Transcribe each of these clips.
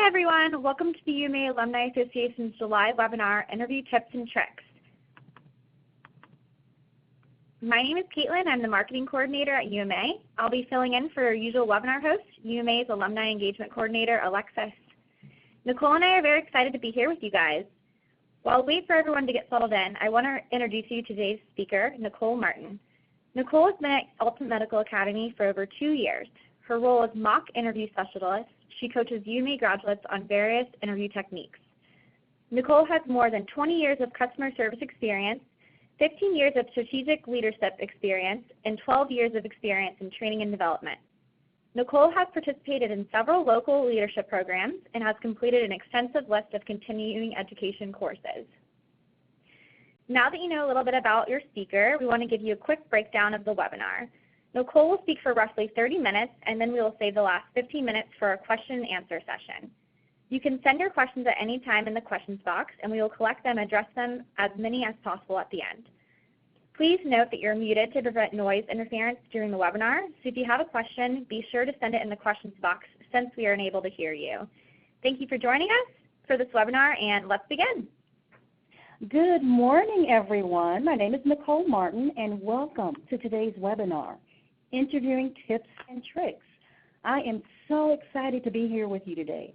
everyone. Welcome to the UMA Alumni Association's July webinar, Interview Tips and Tricks. My name is Kaitlyn. I'm the Marketing Coordinator at UMA. I'll be filling in for our usual webinar host, UMA's Alumni Engagement Coordinator, Alexis. Nicole and I are very excited to be here with you guys. While we wait for everyone to get settled in, I want to introduce you to today's speaker, Nicole Martin. Nicole has been at Ultimate Medical Academy for over 2 years. Her role as mock interview specialist, she coaches UMA graduates on various interview techniques. Nicole has more than 20 years of customer service experience, 15 years of strategic leadership experience, and 12 years of experience in training and development. Nicole has participated in several local leadership programs and has completed an extensive list of continuing education courses. Now that you know a little bit about your speaker, we want to give you a quick breakdown of the webinar. Nicole will speak for roughly 30 minutes, and then we will save the last 15 minutes for a question and answer session. You can send your questions at any time in the questions box, and we will collect them and address them as many as possible at the end. Please note that you're muted to prevent noise interference during the webinar, so if you have a question, be sure to send it in the questions box since we are unable to hear you. Thank you for joining us for this webinar, and let's begin. Good morning, everyone. My name is Nicole Martin, and welcome to today's webinar, Interviewing Tips and Tricks. I am so excited to be here with you today.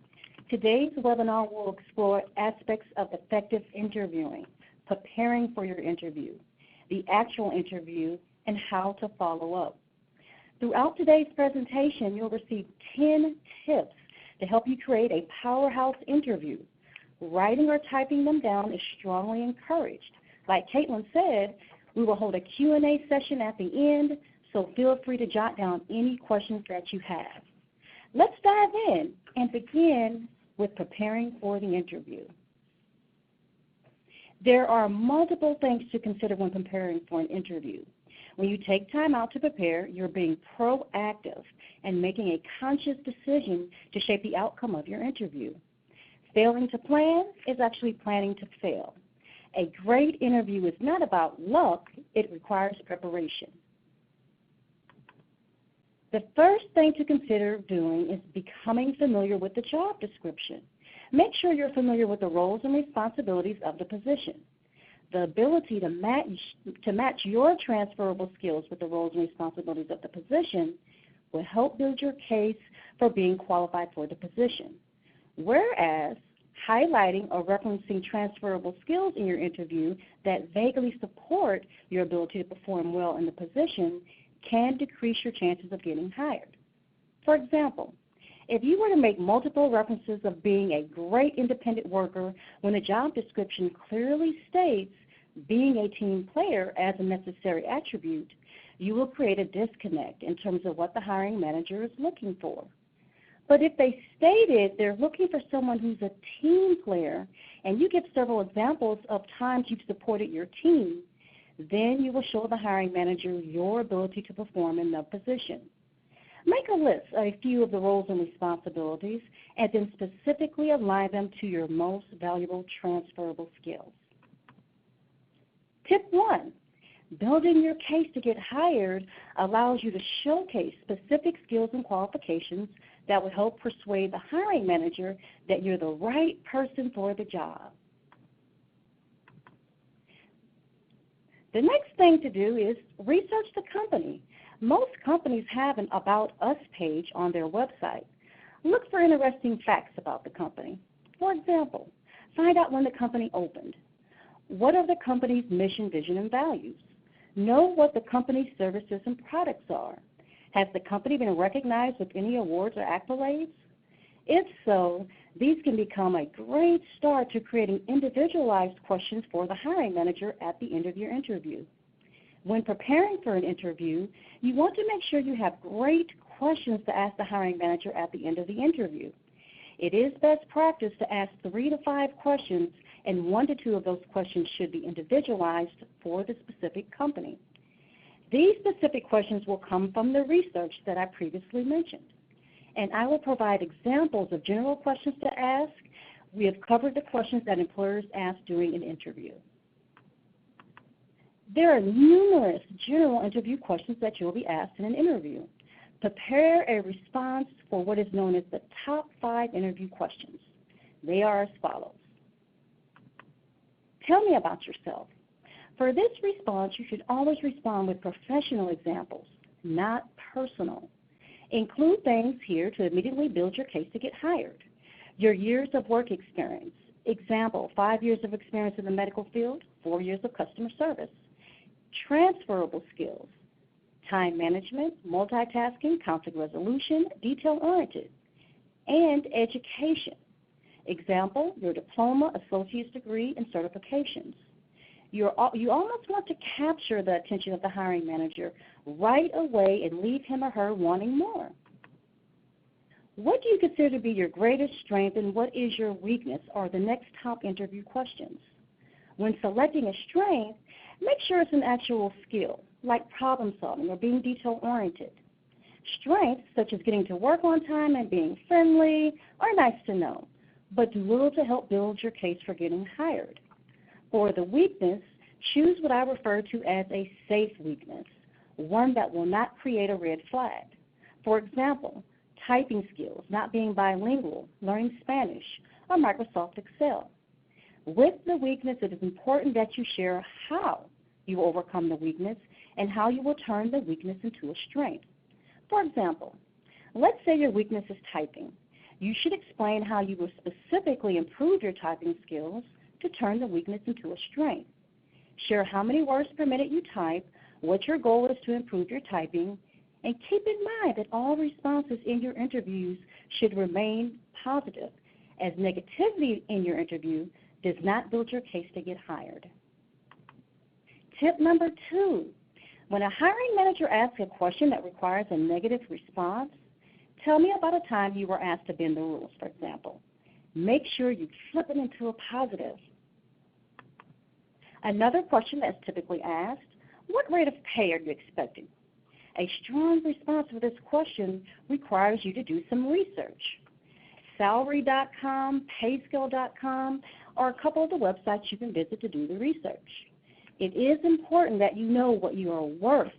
Today's webinar will explore aspects of effective interviewing, preparing for your interview, the actual interview, and how to follow up. Throughout today's presentation, you'll receive 10 tips to help you create a powerhouse interview. Writing or typing them down is strongly encouraged. Like Kaitlyn said, we will hold a Q&A session at the end, so feel free to jot down any questions that you have. Let's dive in and begin with preparing for the interview. There are multiple things to consider when preparing for an interview. When you take time out to prepare, you're being proactive and making a conscious decision to shape the outcome of your interview. Failing to plan is actually planning to fail. A great interview is not about luck, it requires preparation. The first thing to consider doing is becoming familiar with the job description. Make sure you're familiar with the roles and responsibilities of the position. The ability to match your transferable skills with the roles and responsibilities of the position will help build your case for being qualified for the position. Whereas highlighting or referencing transferable skills in your interview that vaguely support your ability to perform well in the position can decrease your chances of getting hired. For example, if you were to make multiple references of being a great independent worker when the job description clearly states being a team player as a necessary attribute, you will create a disconnect in terms of what the hiring manager is looking for. But if they stated they're looking for someone who's a team player and you give several examples of times you've supported your team, then you will show the hiring manager your ability to perform in the position. Make a list of a few of the roles and responsibilities and then specifically align them to your most valuable transferable skills. Tip 1, building your case to get hired allows you to showcase specific skills and qualifications that will help persuade the hiring manager that you're the right person for the job. The next thing to do is research the company. Most companies have an About Us page on their website. Look for interesting facts about the company. For example, find out when the company opened. What are the company's mission, vision, and values? Know what the company's services and products are. Has the company been recognized with any awards or accolades? If so, these can become a great start to creating individualized questions for the hiring manager at the end of your interview. When preparing for an interview, you want to make sure you have great questions to ask the hiring manager at the end of the interview. It is best practice to ask 3 to 5 questions, and 1 to 2 of those questions should be individualized for the specific company. These specific questions will come from the research that I previously mentioned. And I will provide examples of general questions to ask. We have covered the questions that employers ask during an interview. There are numerous general interview questions that you'll be asked in an interview. Prepare a response for what is known as the top 5 interview questions. They are as follows. Tell me about yourself. For this response, you should always respond with professional examples, not personal. Include things here to immediately build your case to get hired. Your years of work experience. Example, 5 years of experience in the medical field, 4 years of customer service. Transferable skills. Time management, multitasking, conflict resolution, detail-oriented. And education. Example, your diploma, associate's degree, and certifications. You almost want to capture the attention of the hiring manager right away and leave him or her wanting more. What do you consider to be your greatest strength and what is your weakness are the next top interview questions. When selecting a strength, make sure it's an actual skill, like problem solving or being detail-oriented. Strengths, such as getting to work on time and being friendly, are nice to know, but do little to help build your case for getting hired. For the weakness, choose what I refer to as a safe weakness, one that will not create a red flag. For example, typing skills, not being bilingual, learning Spanish, or Microsoft Excel. With the weakness, it is important that you share how you overcome the weakness and how you will turn the weakness into a strength. For example, let's say your weakness is typing. You should explain how you will specifically improve your typing skills to turn the weakness into a strength. Share how many words per minute you type, what your goal is to improve your typing, and keep in mind that all responses in your interviews should remain positive, as negativity in your interview does not build your case to get hired. Tip number 2, when a hiring manager asks a question that requires a negative response, tell me about a time you were asked to bend the rules, for example. Make sure you flip it into a positive. Another question that's typically asked, what rate of pay are you expecting? A strong response for this question requires you to do some research. Salary.com, payscale.com are a couple of the websites you can visit to do the research. It is important that you know what you are worth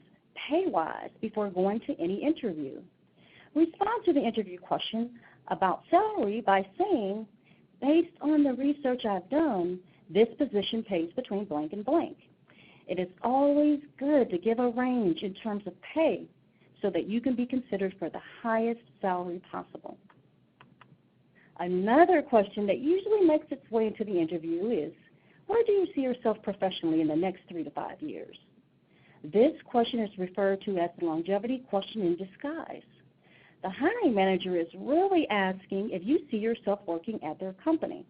pay-wise before going to any interview. Respond to the interview question about salary by saying, based on the research I've done, this position pays between blank and blank. It is always good to give a range in terms of pay so that you can be considered for the highest salary possible. Another question that usually makes its way into the interview is, where do you see yourself professionally in the next 3 to 5 years? This question is referred to as the longevity question in disguise. The hiring manager is really asking if you see yourself working at their company.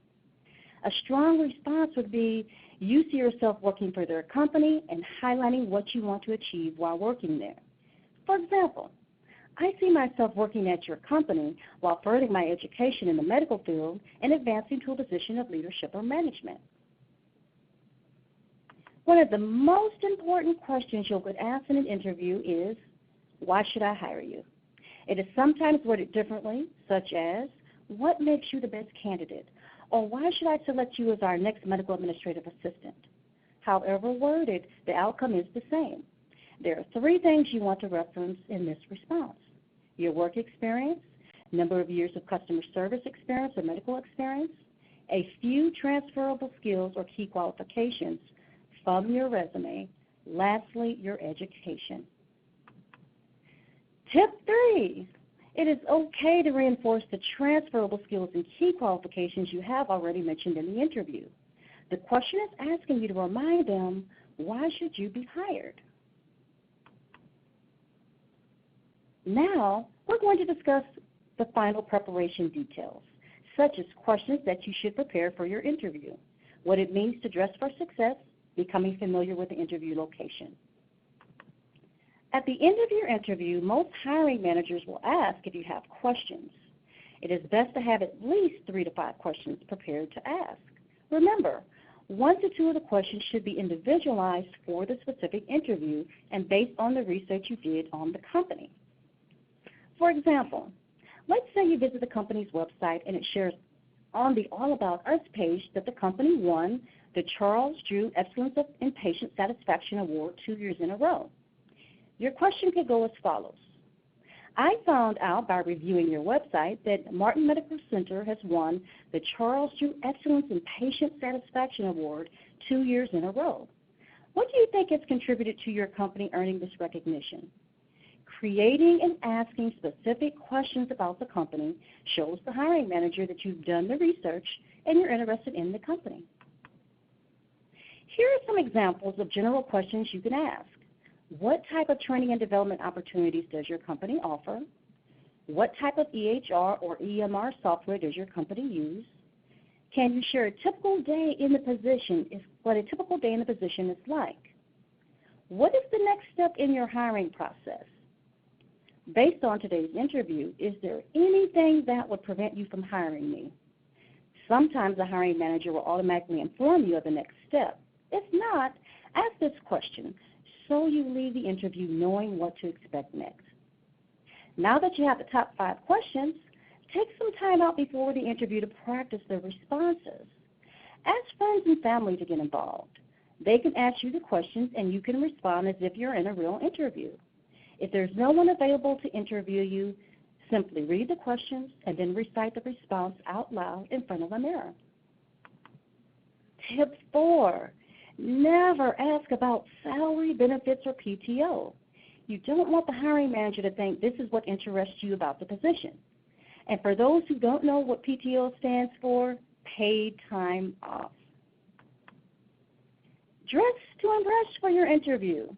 A strong response would be, you see yourself working for their company and highlighting what you want to achieve while working there. For example, I see myself working at your company while furthering my education in the medical field and advancing to a position of leadership or management. One of the most important questions you'll get asked in an interview is, why should I hire you? It is sometimes worded differently, such as, what makes you the best candidate? Or why should I select you as our next medical administrative assistant? However worded, the outcome is the same. There are 3 things you want to reference in this response: your work experience, number of years of customer service experience or medical experience, a few transferable skills or key qualifications from your resume, lastly, your education. Tip 3. It is okay to reinforce the transferable skills and key qualifications you have already mentioned in the interview. The question is asking you to remind them, why should you be hired? Now, we're going to discuss the final preparation details, such as questions that you should prepare for your interview, what it means to dress for success, becoming familiar with the interview location. At the end of your interview, most hiring managers will ask if you have questions. It is best to have at least 3 to 5 questions prepared to ask. Remember, 1 to 2 of the questions should be individualized for the specific interview and based on the research you did on the company. For example, let's say you visit the company's website and it shares on the All About Us page that the company won the Charles Drew Excellence in Patient Satisfaction Award 2 years in a row. Your question could go as follows. I found out by reviewing your website that Martin Medical Center has won the Charles Drew Excellence in Patient Satisfaction Award 2 years in a row. What do you think has contributed to your company earning this recognition? Creating and asking specific questions about the company shows the hiring manager that you've done the research and you're interested in the company. Here are some examples of general questions you can ask. What type of training and development opportunities does your company offer? What type of EHR or EMR software does your company use? Can you share a typical day in the position, what a typical day in the position is like? What is the next step in your hiring process? Based on today's interview, is there anything that would prevent you from hiring me? Sometimes the hiring manager will automatically inform you of the next step. If not, ask this question so you leave the interview knowing what to expect next. Now that you have the top 5 questions, take some time out before the interview to practice the responses. Ask friends and family to get involved. They can ask you the questions and you can respond as if you're in a real interview. If there's no one available to interview you, simply read the questions and then recite the response out loud in front of a mirror. Tip 4, never ask about salary, benefits, or PTO. You don't want the hiring manager to think this is what interests you about the position. And for those who don't know what PTO stands for, paid time off. Dress to impress for your interview.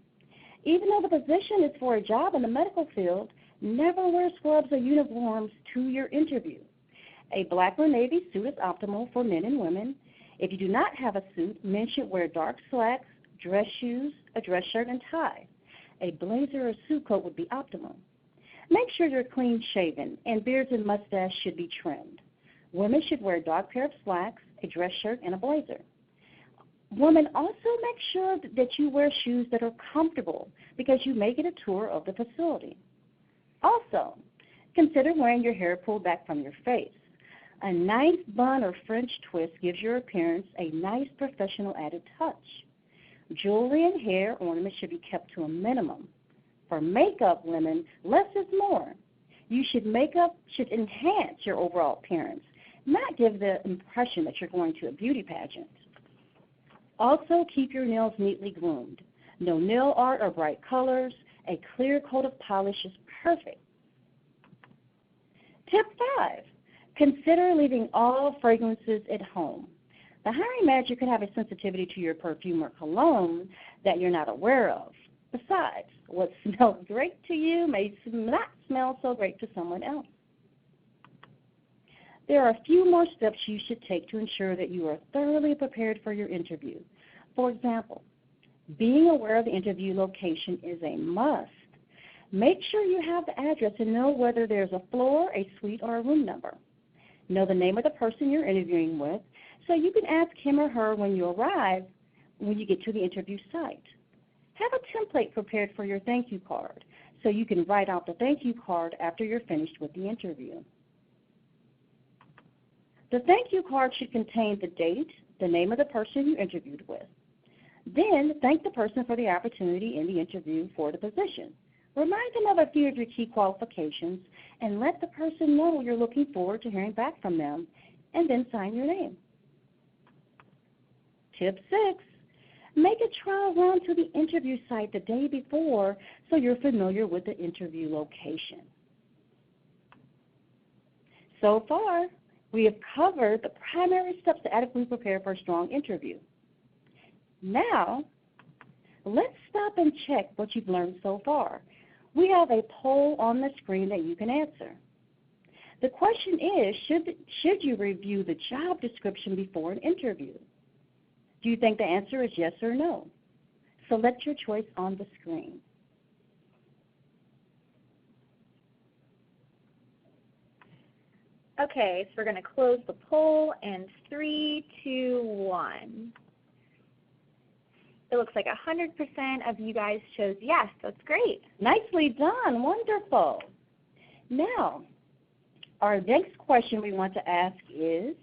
Even though the position is for a job in the medical field, never wear scrubs or uniforms to your interview. A black or navy suit is optimal for men and women. If you do not have a suit, men should wear dark slacks, dress shoes, a dress shirt, and tie. A blazer or suit coat would be optimal. Make sure you're clean-shaven, and beards and mustache should be trimmed. Women should wear a dark pair of slacks, a dress shirt, and a blazer. Women, also make sure that you wear shoes that are comfortable because you may get a tour of the facility. Also, consider wearing your hair pulled back from your face. A nice bun or French twist gives your appearance a nice professional added touch. Jewelry and hair ornaments should be kept to a minimum. For makeup, women, less is more. Makeup should enhance your overall appearance, not give the impression that you're going to a beauty pageant. Also, keep your nails neatly groomed. No nail art or bright colors. A clear coat of polish is perfect. Tip 5, consider leaving all fragrances at home. The hiring manager could have a sensitivity to your perfume or cologne that you're not aware of. Besides, what smells great to you may not smell so great to someone else. There are a few more steps you should take to ensure that you are thoroughly prepared for your interview. For example, being aware of the interview location is a must. Make sure you have the address and know whether there's a floor, a suite, or a room number. Know the name of the person you're interviewing with so you can ask him or her when you arrive, when you get to the interview site. Have a template prepared for your thank you card so you can write out the thank you card after you're finished with the interview. The thank you card should contain the date, the name of the person you interviewed with. Then thank the person for the opportunity in the interview for the position. Remind them of a few of your key qualifications and let the person know you're looking forward to hearing back from them, and then sign your name. Tip 6, make a trial run to the interview site the day before so you're familiar with the interview location. So far, we have covered the primary steps to adequately prepare for a strong interview. Now, let's stop and check what you've learned so far. We have a poll on the screen that you can answer. The question is, should you review the job description before an interview? Do you think the answer is yes or no? Select your choice on the screen. Okay, so we're going to close the poll in 3, 2, 1. It looks like 100% of you guys chose yes. That's great. Nicely done. Wonderful. Now, our next question we want to ask is,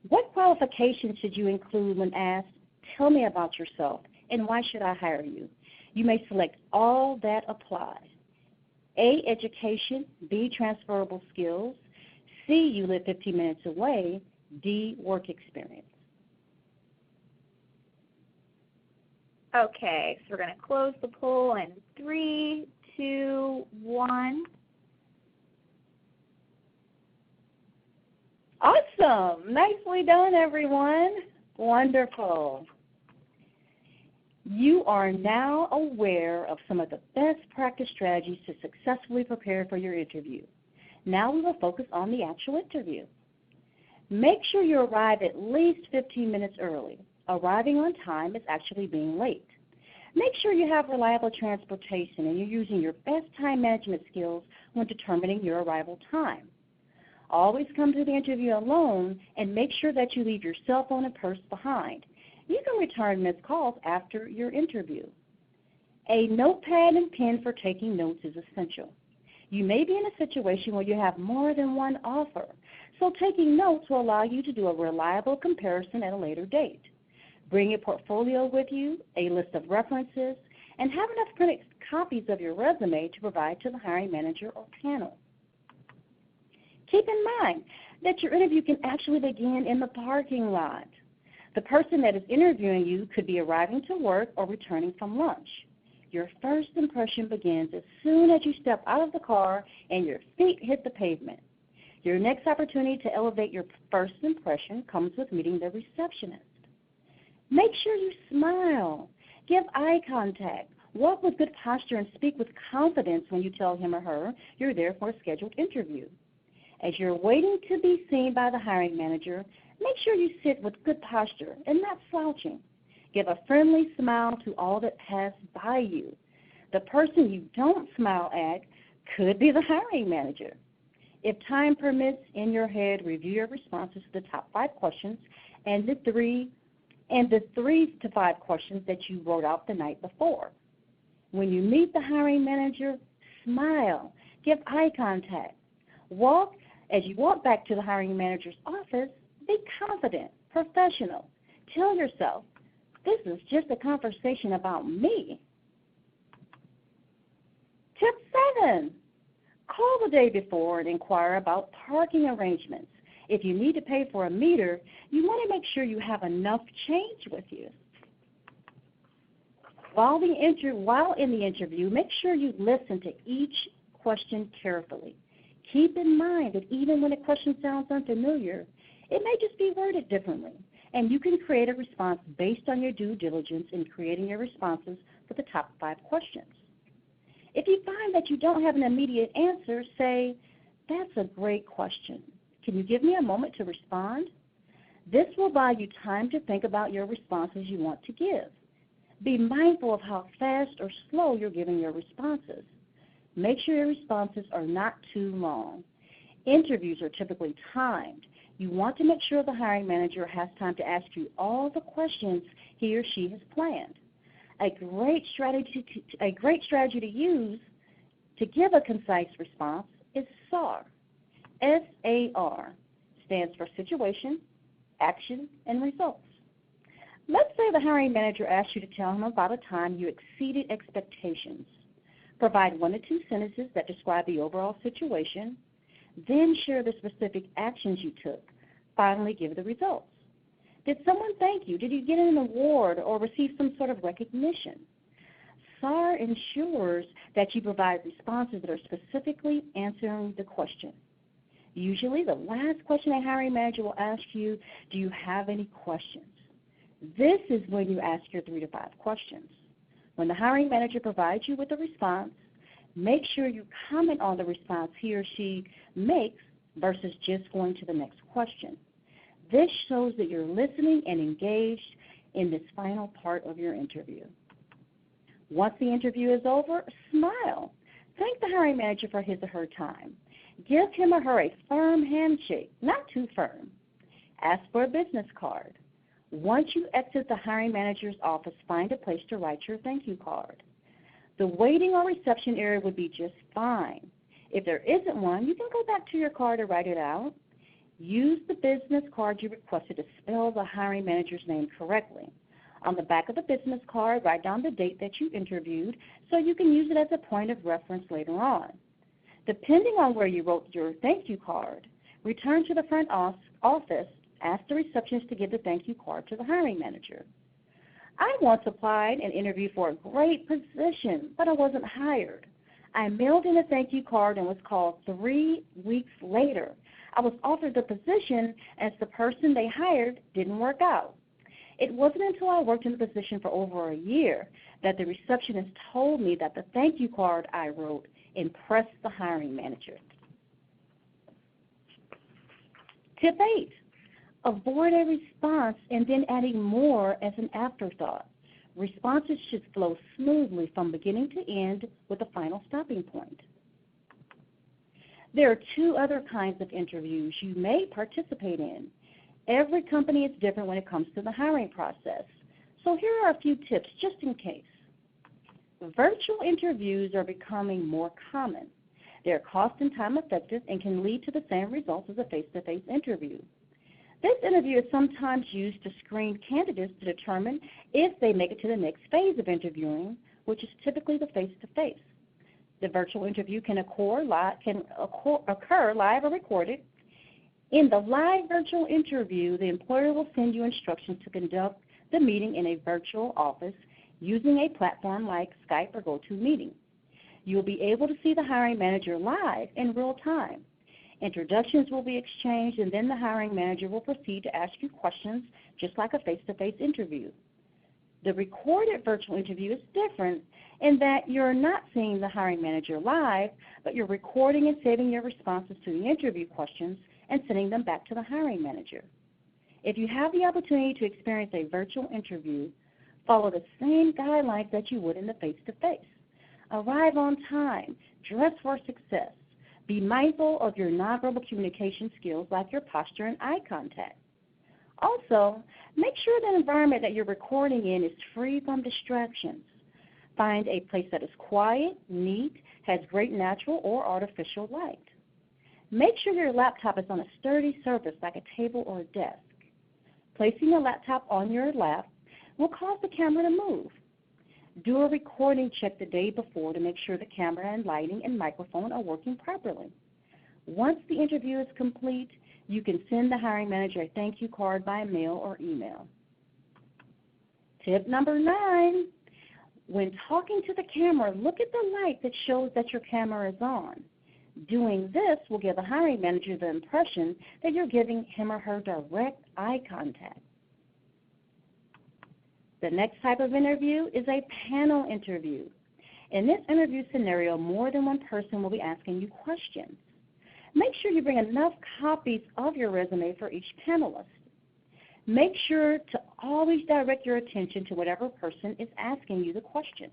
what qualifications should you include when asked, tell me about yourself, and why should I hire you? You may select all that apply. A, education, B, transferable skills, C, you live 15 minutes away, D, work experience. Okay, so we're going to close the poll in 3, 2, 1. Awesome. Nicely done, everyone. Wonderful. You are now aware of some of the best practice strategies to successfully prepare for your interview. Now we will focus on the actual interview. Make sure you arrive at least 15 minutes early. Arriving on time is actually being late. Make sure you have reliable transportation and you're using your best time management skills when determining your arrival time. Always come to the interview alone and make sure that you leave your cell phone and purse behind. You can return missed calls after your interview. A notepad and pen for taking notes is essential. You may be in a situation where you have more than one offer, so taking notes will allow you to do a reliable comparison at a later date. Bring your portfolio with you, a list of references, and have enough printed copies of your resume to provide to the hiring manager or panel. Keep in mind that your interview can actually begin in the parking lot. The person that is interviewing you could be arriving to work or returning from lunch. Your first impression begins as soon as you step out of the car and your feet hit the pavement. Your next opportunity to elevate your first impression comes with meeting the receptionist. Make sure you smile, give eye contact, walk with good posture, and speak with confidence when you tell him or her you're there for a scheduled interview. As you're waiting to be seen by the hiring manager, make sure you sit with good posture and not slouching. Give a friendly smile to all that pass by you. The person you don't smile at could be the hiring manager. If time permits, in your head, review your responses to the top 5 questions and the 3 to 5 questions that you wrote out the night before. When you meet the hiring manager, smile, give eye contact. As you walk back to the hiring manager's office, be confident, professional. Tell yourself, this is just a conversation about me. Tip 7, call the day before and inquire about parking arrangements. If you need to pay for a meter, you want to make sure you have enough change with you. While in the interview, make sure you listen to each question carefully. Keep in mind that even when a question sounds unfamiliar, it may just be worded differently, and you can create a response based on your due diligence in creating your responses for the top 5 questions. If you find that you don't have an immediate answer, say, "That's a great question. Can you give me a moment to respond?" This will buy you time to think about your responses you want to give. Be mindful of how fast or slow you're giving your responses. Make sure your responses are not too long. Interviews are typically timed. You want to make sure the hiring manager has time to ask you all the questions he or she has planned. A great strategy to use to give a concise response is SAR. SAR stands for situation, action, and results. Let's say the hiring manager asks you to tell him about a time you exceeded expectations. Provide 1 to 2 sentences that describe the overall situation, then share the specific actions you took. Finally, give the results. Did someone thank you? Did you get an award or receive some sort of recognition? SAR ensures that you provide responses that are specifically answering the question. Usually, the last question a hiring manager will ask you, do you have any questions? This is when you ask your 3 to 5 questions. When the hiring manager provides you with a response, make sure you comment on the response he or she makes versus just going to the next question. This shows that you're listening and engaged in this final part of your interview. Once the interview is over, smile. Thank the hiring manager for his or her time. Give him or her a firm handshake, not too firm. Ask for a business card. Once you exit the hiring manager's office, find a place to write your thank you card. The waiting or reception area would be just fine. If there isn't one, you can go back to your car to write it out. Use the business card you requested to spell the hiring manager's name correctly. On the back of the business card, write down the date that you interviewed so you can use it as a point of reference later on. Depending on where you wrote your thank you card, return to the front office, ask the receptionist to give the thank you card to the hiring manager. I once applied and interviewed for a great position, but I wasn't hired. I mailed in a thank you card and was called 3 weeks later. I was offered the position as the person they hired didn't work out. It wasn't until I worked in the position for over a year that the receptionist told me that the thank you card I wrote impressed the hiring manager. Tip 8, avoid a response and then adding more as an afterthought. Responses should flow smoothly from beginning to end with a final stopping point. There are 2 other kinds of interviews you may participate in. Every company is different when it comes to the hiring process. So here are a few tips just in case. Virtual interviews are becoming more common. They're cost and time effective and can lead to the same results as a face-to-face interview. This interview is sometimes used to screen candidates to determine if they make it to the next phase of interviewing, which is typically the face-to-face. The virtual interview can occur live or recorded. In the live virtual interview, the employer will send you instructions to conduct the meeting in a virtual office using a platform like Skype or GoToMeeting. You will be able to see the hiring manager live in real time. Introductions will be exchanged, and then the hiring manager will proceed to ask you questions just like a face-to-face interview. The recorded virtual interview is different in that you're not seeing the hiring manager live, but you're recording and saving your responses to the interview questions and sending them back to the hiring manager. If you have the opportunity to experience a virtual interview, follow the same guidelines that you would in the face-to-face. Arrive on time. Dress for success. Be mindful of your nonverbal communication skills like your posture and eye contact. Also, make sure the environment that you're recording in is free from distractions. Find a place that is quiet, neat, has great natural or artificial light. Make sure your laptop is on a sturdy surface like a table or a desk. Placing a laptop on your lap will cause the camera to move. Do a recording check the day before to make sure the camera and lighting and microphone are working properly. Once the interview is complete, you can send the hiring manager a thank you card by mail or email. Tip number 9, when talking to the camera, look at the light that shows that your camera is on. Doing this will give the hiring manager the impression that you're giving him or her direct eye contact. The next type of interview is a panel interview. In this interview scenario, more than one person will be asking you questions. Make sure you bring enough copies of your resume for each panelist. Make sure to always direct your attention to whatever person is asking you the question.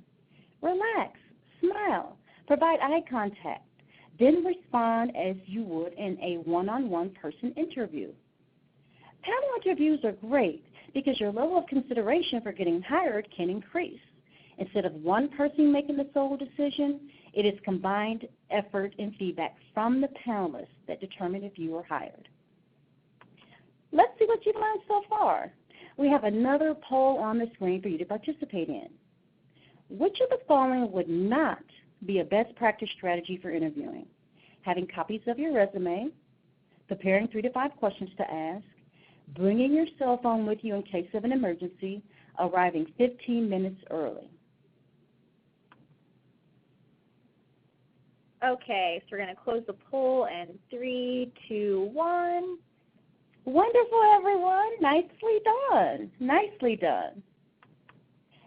Relax, smile, provide eye contact, then respond as you would in a one-on-one person interview. Panel interviews are great because your level of consideration for getting hired can increase. Instead of one person making the sole decision, it is combined effort and feedback from the panelists that determine if you are hired. Let's see what you've learned so far. We have another poll on the screen for you to participate in. Which of the following would not be a best practice strategy for interviewing? Having copies of your resume, preparing 3 to 5 questions to ask, bringing your cell phone with you in case of an emergency, arriving 15 minutes early. Okay, so we're going to close the poll in 3, 2, 1. Wonderful, everyone. Nicely done. Nicely done.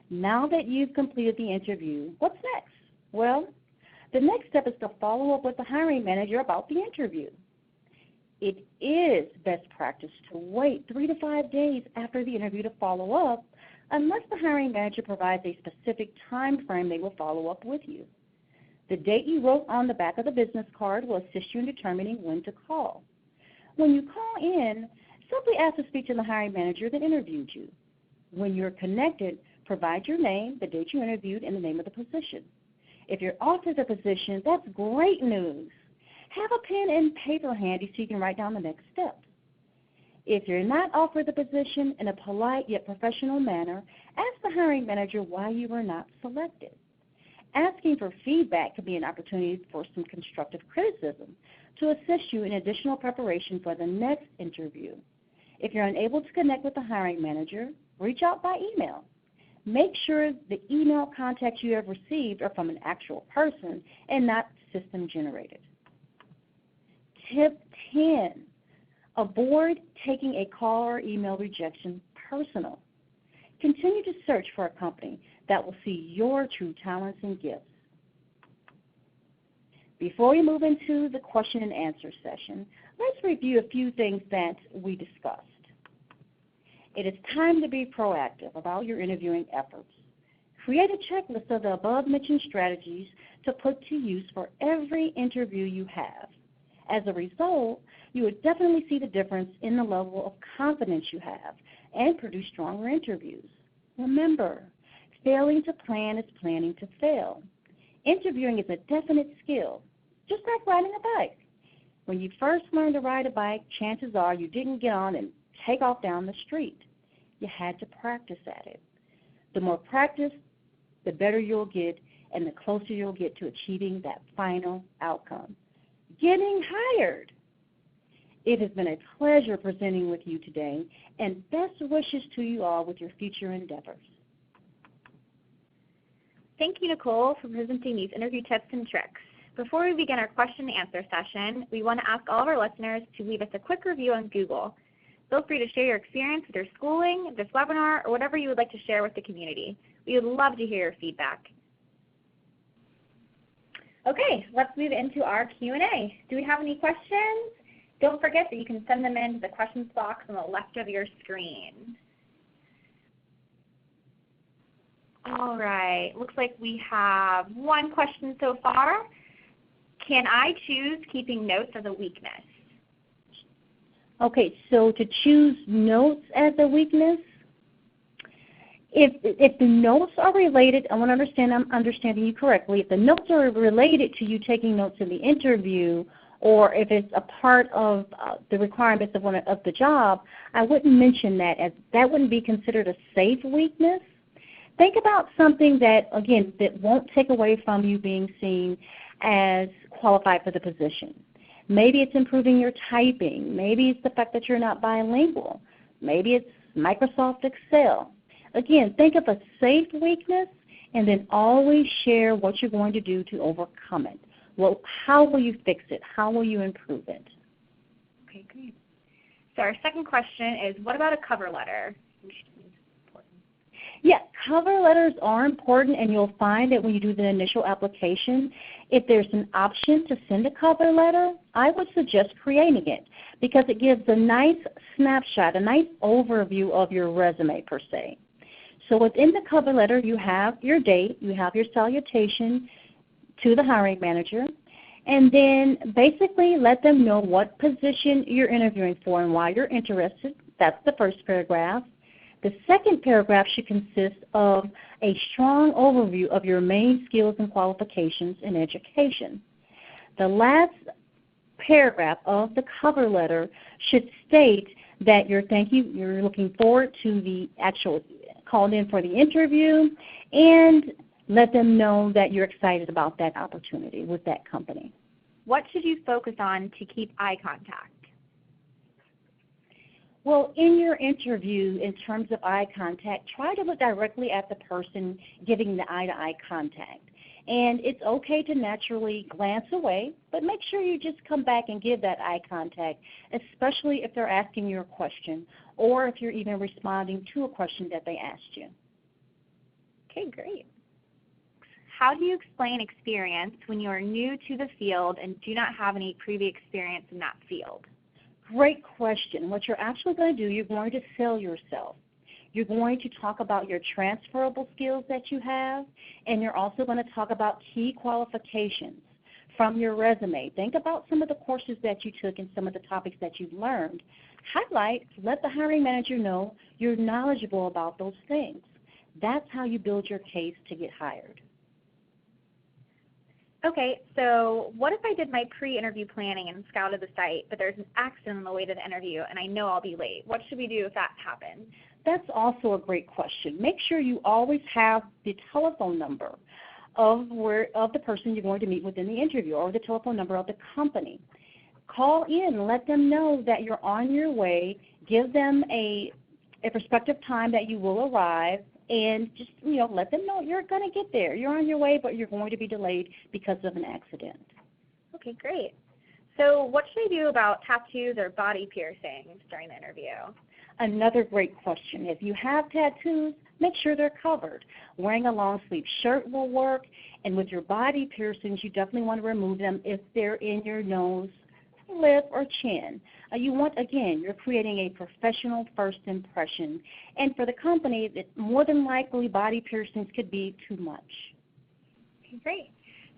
Now that you've completed the interview, what's next? Well, the next step is to follow up with the hiring manager about the interview. It is best practice to wait 3 to 5 days after the interview to follow up unless the hiring manager provides a specific time frame they will follow up with you. The date you wrote on the back of the business card will assist you in determining when to call. When you call in, simply ask to speak to the hiring manager that interviewed you. When you're connected, provide your name, the date you interviewed, and the name of the position. If you're offered the position, that's great news. Have a pen and paper handy so you can write down the next steps. If you're not offered the position, in a polite yet professional manner, ask the hiring manager why you were not selected. Asking for feedback could be an opportunity for some constructive criticism to assist you in additional preparation for the next interview. If you're unable to connect with the hiring manager, reach out by email. Make sure the email contacts you have received are from an actual person and not system-generated. Tip 10, avoid taking a call or email rejection personal. Continue to search for a company that will see your true talents and gifts. Before we move into the question and answer session, let's review a few things that we discussed. It is time to be proactive about your interviewing efforts. Create a checklist of the above-mentioned strategies to put to use for every interview you have. As a result, you would definitely see the difference in the level of confidence you have and produce stronger interviews. Remember, failing to plan is planning to fail. Interviewing is a definite skill, just like riding a bike. When you first learned to ride a bike, chances are you didn't get on and take off down the street. You had to practice at it. The more practice, the better you'll get and the closer you'll get to achieving that final outcome, getting hired. It has been a pleasure presenting with you today, and best wishes to you all with your future endeavors. Thank you, Nicole, for presenting these interview tips and tricks. Before we begin our question and answer session, we want to ask all of our listeners to leave us a quick review on Google. Feel free to share your experience with your schooling, this webinar, or whatever you would like to share with the community. We would love to hear your feedback. Okay, let's move into our Q&A. Do we have any questions? Don't forget that you can send them into the questions box on the left of your screen. All right, looks like we have one question so far. Can I choose keeping notes as a weakness? Okay, so to choose notes as a weakness, if the notes are related, I want to understand I'm understanding you correctly, if the notes are related to you taking notes in the interview, or if it's a part of the requirements of the job, I wouldn't mention that, as that wouldn't be considered a safe weakness. Think about something that, again, that won't take away from you being seen as qualified for the position. Maybe it's improving your typing. Maybe it's the fact that you're not bilingual. Maybe it's Microsoft Excel. Again, think of a safe weakness and then always share what you're going to do to overcome it. Well, how will you fix it? How will you improve it? Okay, great. So our second question is, what about a cover letter? Yeah, cover letters are important, and you'll find that when you do the initial application, if there's an option to send a cover letter, I would suggest creating it because it gives a nice snapshot, a nice overview of your resume per se. So within the cover letter, you have your date, you have your salutation to the hiring manager, and then basically let them know what position you're interviewing for and why you're interested. That's the first paragraph. The second paragraph should consist of a strong overview of your main skills and qualifications in education. The last paragraph of the cover letter should state that you're looking forward to the actual called in for the interview, and let them know that you're excited about that opportunity with that company. What should you focus on to keep eye contact? Well, in your interview, in terms of eye contact, try to look directly at the person giving the eye-to-eye contact. And it's okay to naturally glance away, but make sure you just come back and give that eye contact, especially if they're asking you a question or if you're even responding to a question that they asked you. Okay, great. How do you explain experience when you are new to the field and do not have any previous experience in that field? Great question. What you're actually going to do, you're going to sell yourself. You're going to talk about your transferable skills that you have, and you're also going to talk about key qualifications from your resume. Think about some of the courses that you took and some of the topics that you've learned. Highlight, let the hiring manager know you're knowledgeable about those things. That's how you build your case to get hired. Okay, so what if I did my pre-interview planning and scouted the site, but there's an accident on the way to the interview and I know I'll be late? What should we do if that happens? That's also a great question. Make sure you always have the telephone number of the person you're going to meet within the interview, or the telephone number of the company. Call in, let them know that you're on your way, give them a prospective time that you will arrive, and just, let them know you're going to get there. You're on your way, but you're going to be delayed because of an accident. Okay, great. So what should I do about tattoos or body piercings during the interview? Another great question. If you have tattoos, make sure they're covered. Wearing a long sleeve shirt will work, and with your body piercings, you definitely want to remove them if they're in your nose, lip, or chin. You're creating a professional first impression. And for the company, more than likely body piercings could be too much. Okay, great.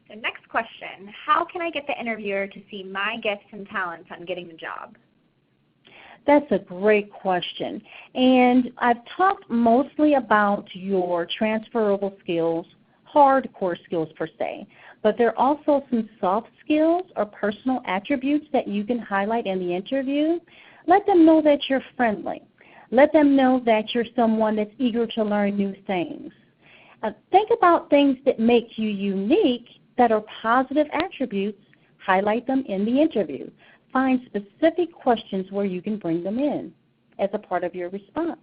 So next question, how can I get the interviewer to see my gifts and talents on getting the job? That's a great question. And I've talked mostly about your transferable skills, hardcore skills per se, but there are also some soft skills or personal attributes that you can highlight in the interview. Let them know that you're friendly. Let them know that you're someone that's eager to learn new things. Think about things that make you unique that are positive attributes. Highlight them in the interview. Find specific questions where you can bring them in as a part of your response.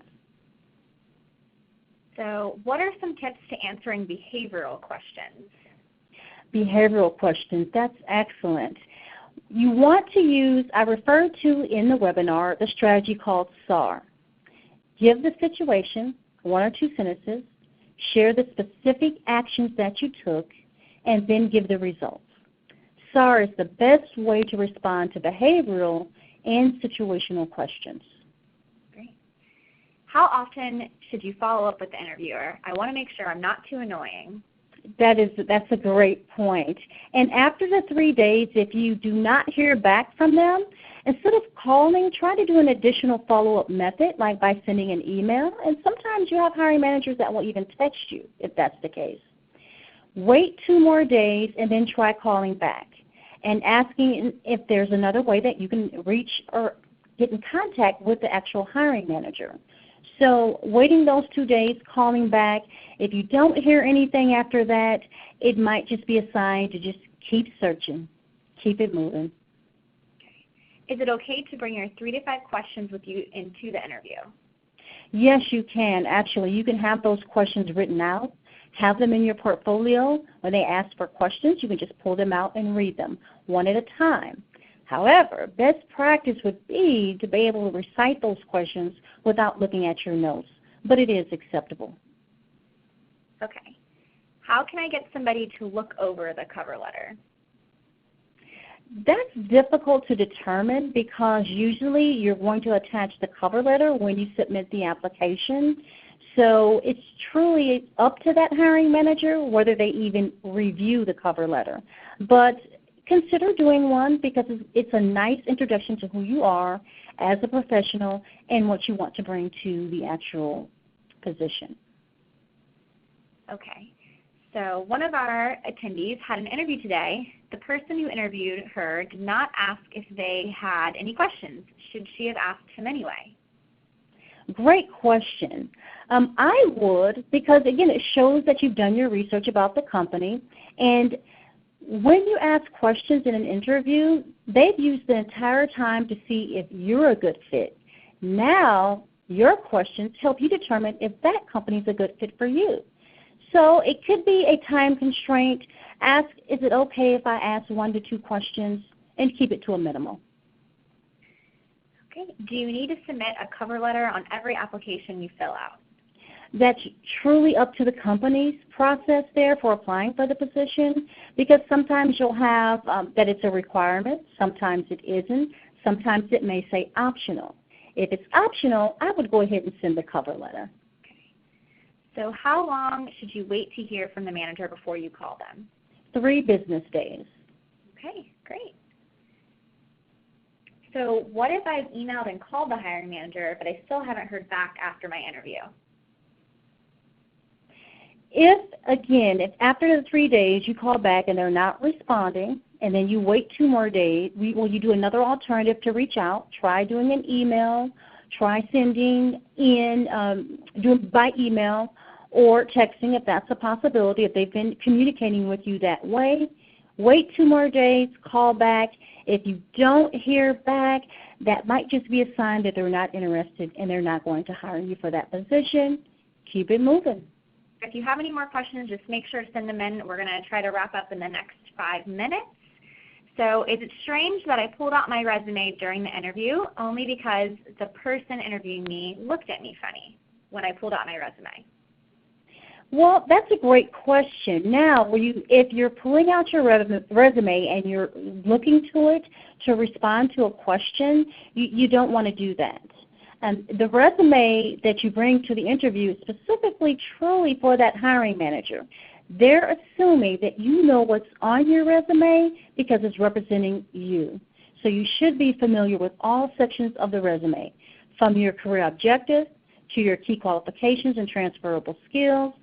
So what are some tips to answering behavioral questions? Behavioral questions, that's excellent. You want to use, I referred to in the webinar, the strategy called SAR. Give the situation, 1 or 2 sentences, share the specific actions that you took, and then give the results. SAR is the best way to respond to behavioral and situational questions. Great. How often should you follow up with the interviewer? I want to make sure I'm not too annoying. That's a great point. And after the 3 days, if you do not hear back from them, instead of calling, try to do an additional follow-up method, like by sending an email. And sometimes you have hiring managers that will even text you if that's the case. Wait 2 more days and then try calling back and asking if there's another way that you can reach or get in contact with the actual hiring manager. So waiting those 2 days, calling back. If you don't hear anything after that, it might just be a sign to just keep searching, keep it moving. Okay. Is it okay to bring your 3 to 5 questions with you into the interview? Yes, you can. Actually, you can have those questions written out. Have them in your portfolio. When they ask for questions, you can just pull them out and read them one at a time. However, best practice would be to be able to recite those questions without looking at your notes, but it is acceptable. Okay. How can I get somebody to look over the cover letter? That's difficult to determine because usually you're going to attach the cover letter when you submit the application. So it's truly up to that hiring manager whether they even review the cover letter. But consider doing one because it's a nice introduction to who you are as a professional and what you want to bring to the actual position. Okay. So one of our attendees had an interview today. The person who interviewed her did not ask if they had any questions. Should she have asked him anyway? Great question. I would, because again it shows that you've done your research about the company, and when you ask questions in an interview, they've used the entire time to see if you're a good fit. Now your questions help you determine if that company is a good fit for you. So it could be a time constraint. Ask, is it okay if I ask 1 to 2 questions, and keep it to a minimum. Okay. Do you need to submit a cover letter on every application you fill out? That's truly up to the company's process there for applying for the position, because sometimes you'll have that it's a requirement, sometimes it isn't, sometimes it may say optional. If it's optional, I would go ahead and send the cover letter. Okay. So how long should you wait to hear from the manager before you call them? 3 business days. Okay, great. So what if I've emailed and called the hiring manager, but I still haven't heard back after my interview? If after the 3 days you call back and they're not responding, and then you wait 2 more days, you do another alternative to reach out. Try doing an email, try sending doing by email or texting if that's a possibility, if they've been communicating with you that way. Wait 2 more days, call back. If you don't hear back, that might just be a sign that they're not interested and they're not going to hire you for that position. Keep it moving. If you have any more questions, just make sure to send them in. We're going to try to wrap up in the next 5 minutes. So is it strange that I pulled out my resume during the interview only because the person interviewing me looked at me funny when I pulled out my resume? Well, that's a great question. Now, if you're pulling out your resume and you're looking to it to respond to a question, you don't want to do that. The resume that you bring to the interview is specifically truly for that hiring manager. They're assuming that you know what's on your resume because it's representing you. So you should be familiar with all sections of the resume, from your career objective to your key qualifications and transferable skills.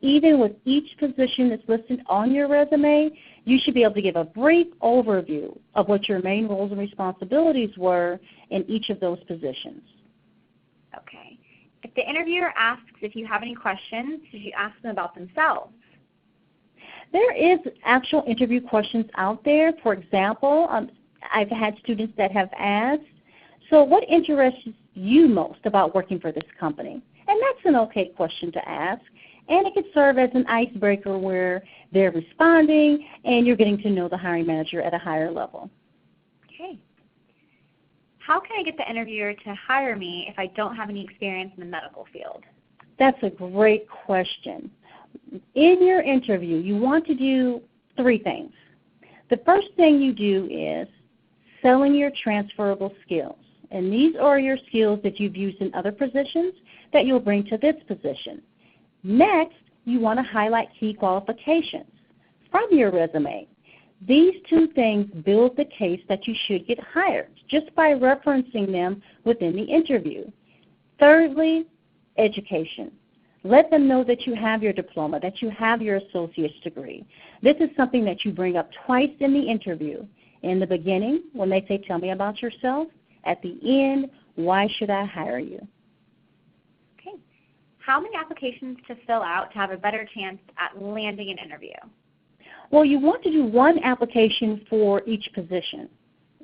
Even with each position that's listed on your resume, you should be able to give a brief overview of what your main roles and responsibilities were in each of those positions. Okay. If the interviewer asks if you have any questions, should you ask them about themselves? There is actual interview questions out there. For example, I've had students that have asked, so what interests you most about working for this company? And that's an okay question to ask. And it could serve as an icebreaker where they're responding and you're getting to know the hiring manager at a higher level. Okay. How can I get the interviewer to hire me if I don't have any experience in the medical field? That's a great question. In your interview, you want to do 3 things. The first thing you do is selling your transferable skills. And these are your skills that you've used in other positions that you'll bring to this position. Next, you want to highlight key qualifications from your resume. These 2 things build the case that you should get hired just by referencing them within the interview. Thirdly, education. Let them know that you have your diploma, that you have your associate's degree. This is something that you bring up twice in the interview. In the beginning, when they say, tell me about yourself. At the end, why should I hire you? Okay. How many applications to fill out to have a better chance at landing an interview? Well, you want to do 1 application for each position.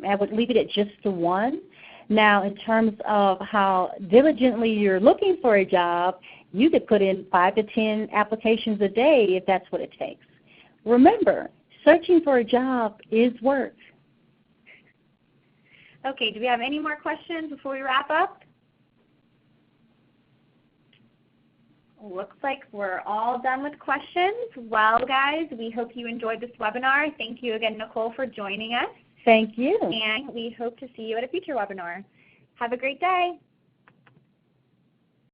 I would leave it at just the 1. Now, in terms of how diligently you're looking for a job, you could put in 5 to 10 applications a day if that's what it takes. Remember, searching for a job is work. Okay, do we have any more questions before we wrap up? Looks like we're all done with questions. Well, guys, we hope you enjoyed this webinar. Thank you again, Nicole, for joining us. Thank you. And we hope to see you at a future webinar. Have a great day.